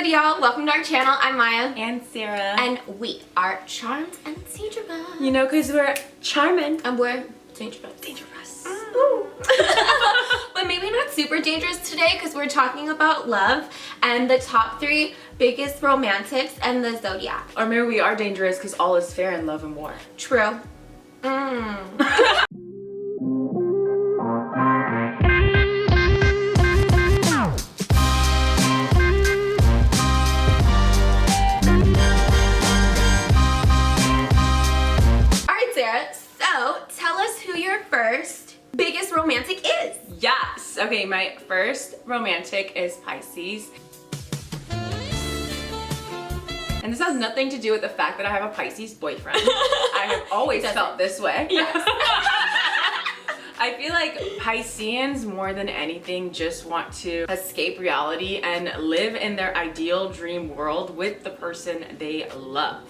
y'all? Welcome to our channel. I'm Maya. And Sarah. And we are charmed and dangerous. You know, because we're charming. And we're dangerous. Dangerous. Ooh. But maybe not super dangerous today because we're talking about love and the top 3 biggest romantics and the zodiac. Or maybe we are dangerous because all is fair in love and war. True. So, tell us who your first biggest romantic is. Yes. Okay, my first romantic is Pisces. And this has nothing to do with the fact that I have a Pisces boyfriend. I have always felt this way. Yes. I feel like Pisceans more than anything just want to escape reality and live in their ideal dream world with the person they love.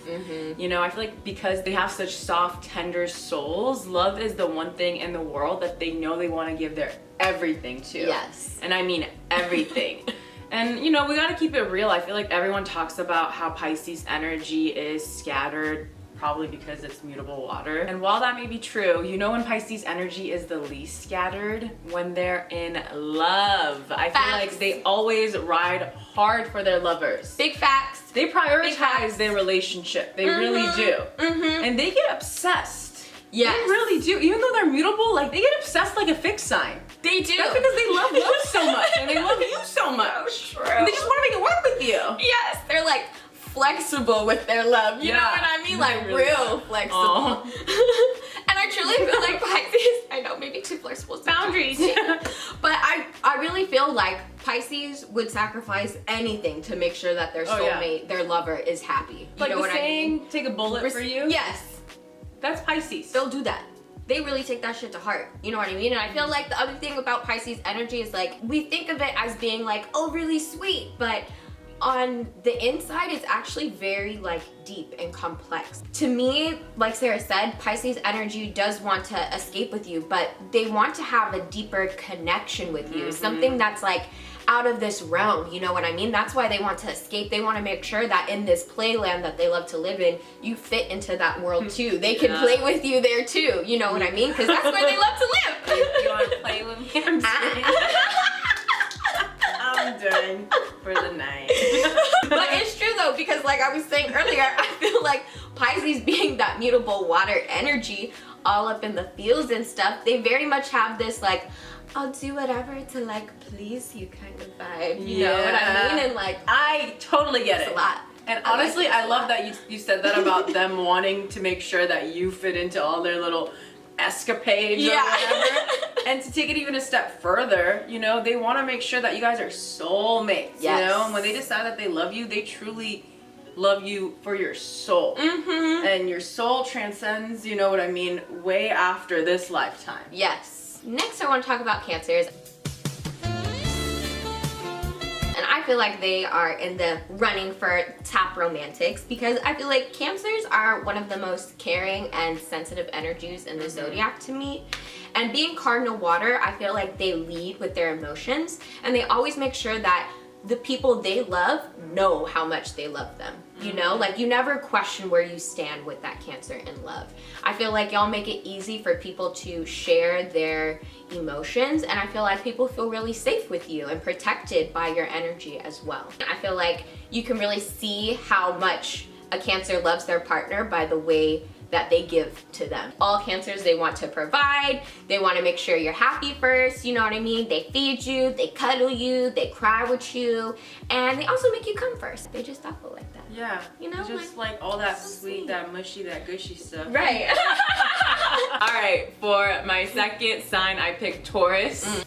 You know, I feel like because they have such soft, tender souls, love is the one thing in the world that they know they want to give their everything to. Yes. And I mean everything. And you know, we gotta keep it real. I feel like everyone talks about how Pisces energy is scattered, probably because it's mutable water. And while that may be true, you know when Pisces energy is the least scattered? When they're in love. I feel like they always ride hard for their lovers. Big facts. They prioritize their relationship. They really do. And they get obsessed. Yes. They really do. Even though they're mutable, like they get obsessed like a fixed sign. They do. That's because they love love so much and they love you so much. So true. And they just want to make it work with you. Yes, they're like flexible with their love. You know what I mean? Like really real flexible. And I truly feel like Pisces, I know, maybe too flexible. Boundaries. But I really feel like Pisces would sacrifice anything to make sure that their soulmate, their lover is happy. You Like know what I mean? take a bullet for you? Yes. That's Pisces. They'll do that. They really take that shit to heart. You know what I mean? And I feel like the other thing about Pisces energy is like, we think of it as being like, oh, really sweet, but on the inside, it's actually very like deep and complex. To me, like Sarah said, Pisces energy does want to escape with you, but they want to have a deeper connection with you. Something that's like out of this realm, you know what I mean? That's why they want to escape. They want to make sure that in this playland that they love to live in, you fit into that world too. They can play with you there too, you know what I mean? Because that's where they love to live. You want to play with me? I'm kidding. I'm done for the night. But it's true though, because like I was saying earlier, I feel like Pisces being that mutable water energy all up in the fields and stuff, they very much have this like, I'll do whatever to like please you kind of vibe. You know what I mean? And like, I totally get it. A lot. And honestly, I love that you said that about them wanting to make sure that you fit into all their little escapades or whatever. And to take it even a step further, you know, they want to make sure that you guys are soulmates. You know, and when they decide that they love you, they truly love you for your soul. And your soul transcends, you know what I mean, way after this lifetime. Yes. Next, I want to talk about Cancers. And I feel like they are in the running for top romantics because I feel like Cancers are one of the most caring and sensitive energies in the zodiac to me. And being cardinal water, I feel like they lead with their emotions and they always make sure that the people they love know how much they love them. You know, like you never question where you stand with that Cancer in love. I feel like y'all make it easy for people to share their emotions and I feel like people feel really safe with you and protected by your energy as well. I feel like you can really see how much a Cancer loves their partner by the way that they give to them. All Cancers, they want to provide, they want to make sure you're happy first, you know what I mean? They feed you, they cuddle you, they cry with you, and they also make you come first. They just thoughtful like that. Yeah, you know, just like all that sweet, that mushy, that gushy stuff. Right. All right, for my second sign, I picked Taurus.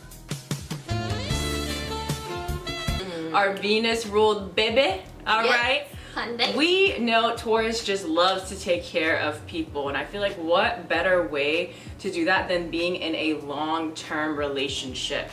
Our Venus ruled baby, all right? Sunday. We know Taurus just loves to take care of people, and I feel like what better way to do that than being in a long-term relationship.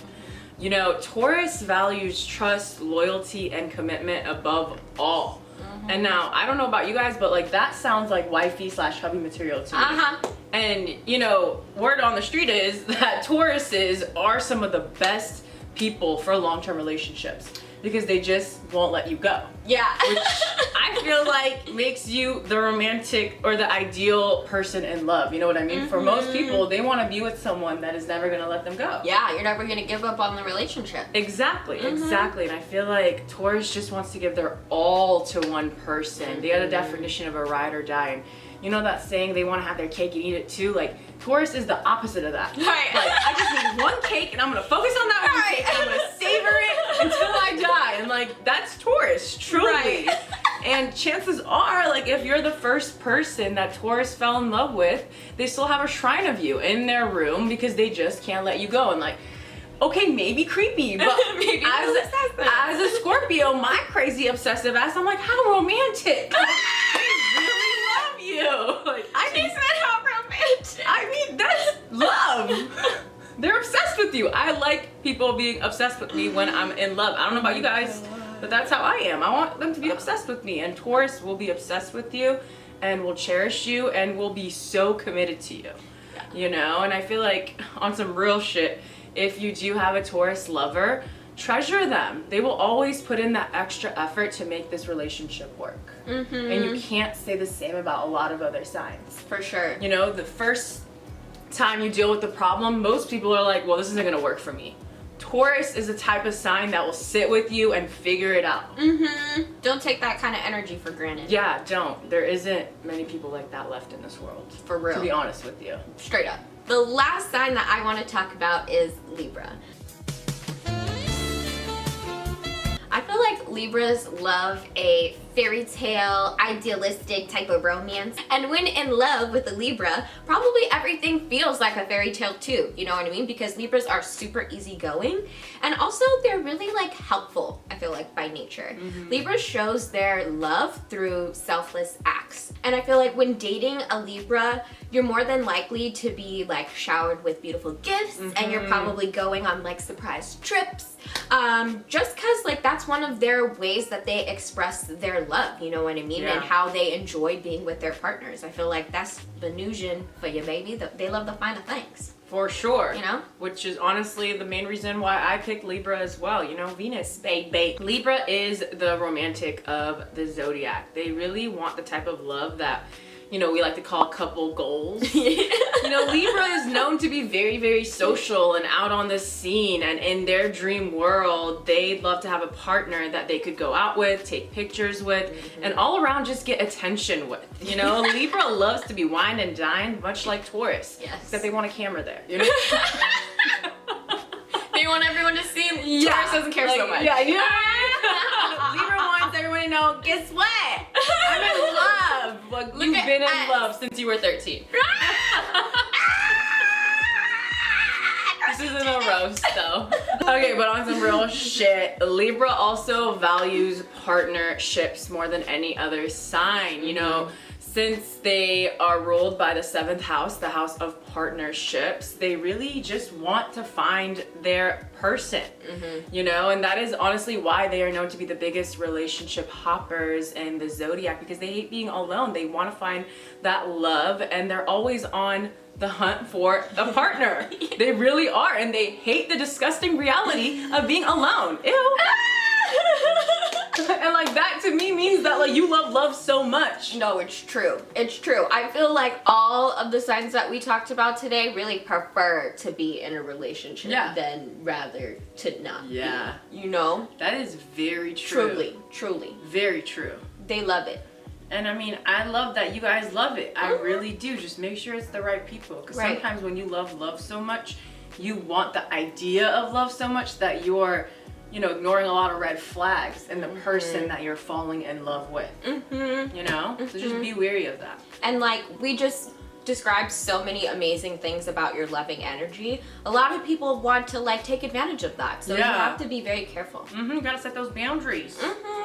You know, Taurus values trust, loyalty, and commitment above all. And now, I don't know about you guys, but like that sounds like wifey slash hubby material to me. And you know, word on the street is that Tauruses are some of the best people for long-term relationships. because they just won't let you go. Yeah. Which I feel like makes you the romantic or the ideal person in love. You know what I mean? For most people, they want to be with someone that is never going to let them go. Yeah, you're never going to give up on the relationship. Exactly, exactly. And I feel like Taurus just wants to give their all to one person. They got a definition of a ride or die. And you know that saying, they want to have their cake and eat it too? Like, Taurus is the opposite of that. Right. Like, I just need one cake and I'm going to focus on that one cake and I'm going to savor it until I die. And like, that's Taurus, truly. Right. And chances are, like, if you're the first person that Taurus fell in love with, they still have a shrine of you in their room because they just can't let you go. And like, okay, maybe creepy, but Maybe as a Scorpio, my crazy obsessive ass, I'm like, how romantic. I really love you. Like, I mean, how romantic. I mean, that's love. They're obsessed with you. I like people being obsessed with me when I'm in love. I don't know about you guys, but that's how I am. I want them to be obsessed with me, and Taurus will be obsessed with you and will cherish you and will be so committed to you. You know, and I feel like on some real shit, if you do have a Taurus lover, treasure them. They will always put in that extra effort to make this relationship work. And you can't say the same about a lot of other signs. For sure. You know, the first time you deal with the problem, most people are like, well, this isn't gonna work for me. Taurus is the type of sign that will sit with you and figure it out. Don't take that kind of energy for granted. Yeah, don't. There isn't many people like that left in this world. For real. To be honest with you. Straight up. The last sign that I want to talk about is Libra. I feel like Libras love a fairy tale, idealistic type of romance. And when in love with a Libra, probably everything feels like a fairy tale too. You know what I mean? Because Libras are super easygoing. And also they're really like helpful, I feel like, by nature. Libra shows their love through selfless acts. And I feel like when dating a Libra, you're more than likely to be like showered with beautiful gifts and you're probably going on like surprise trips. Just cause like that's one of their ways that they express their love, you know what I mean? Yeah. And how they enjoy being with their partners. I feel like that's Venusian for you, baby. They love the finer things. For sure. You know? Which is honestly the main reason why I picked Libra as well. You know, Venus, baby. Libra is the romantic of the zodiac. They really want the type of love that, you know, we like to call couple goals. You know, Libra is known to be very social and out on the scene, and in their dream world, they'd love to have a partner that they could go out with, take pictures with, and all around just get attention with. You know, Libra loves to be wined and dined, much like Taurus. Yes. Except they want a camera there, you know? They want everyone to see. Yeah. Taurus doesn't care so much. Yeah, you know what I mean? Libra wants everyone to know, guess what? I'm in love. Like, Look you've at been in us. love since you were 13. This isn't a roast though. Okay, but on some real shit, Libra also values partnerships more than any other sign. You know, since they are ruled by the 7th house, the house of partnerships, they really just want to find their person, you know, and that is honestly why they are known to be the biggest relationship hoppers in the zodiac, because they hate being alone. They want to find that love, and they're always on the hunt for a partner. They really are, and they hate the disgusting reality of being alone. Ew. And like that to me means that like you love love so much. No, it's true. It's true. I feel like all of the signs that we talked about today really prefer to be in a relationship than rather to not be. You know? That is very true. Truly. Very true. They love it. And I mean, I love that you guys love it. I really do. Just make sure it's the right people. Because sometimes when you love love so much, you want the idea of love so much that you're, you know, ignoring a lot of red flags in the person that you're falling in love with. You know? So just be wary of that. And like, we just described so many amazing things about your loving energy. A lot of people want to like take advantage of that. So you have to be very careful. You gotta set those boundaries.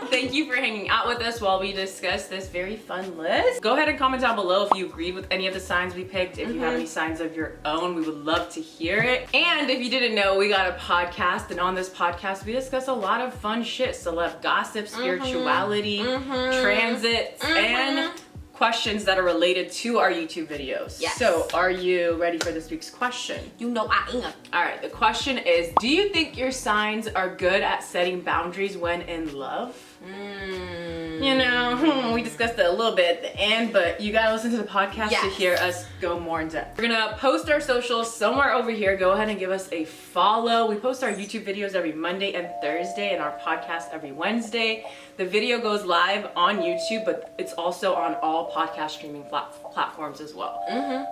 Thank you for hanging out with us while we discuss this very fun list. Go ahead and comment down below if you agree with any of the signs we picked. If you have any signs of your own, we would love to hear it. And if you didn't know, we got a podcast, and on this podcast we discuss a lot of fun shit. Celeb gossip, spirituality, transits, and questions that are related to our YouTube videos. Yes. So, are you ready for this week's question? You know I am. All right, the question is, do you think your signs are good at setting boundaries when in love? You know, we discussed it a little bit at the end, but you gotta listen to the podcast to hear us go more in depth. We're gonna post our socials somewhere over here. Go ahead and give us a follow. We post our YouTube videos every Monday and Thursday and our podcast every Wednesday. The video goes live on YouTube, but it's also on all podcast streaming platforms as well.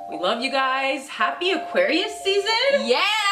We love you guys. Happy Aquarius season. Yeah!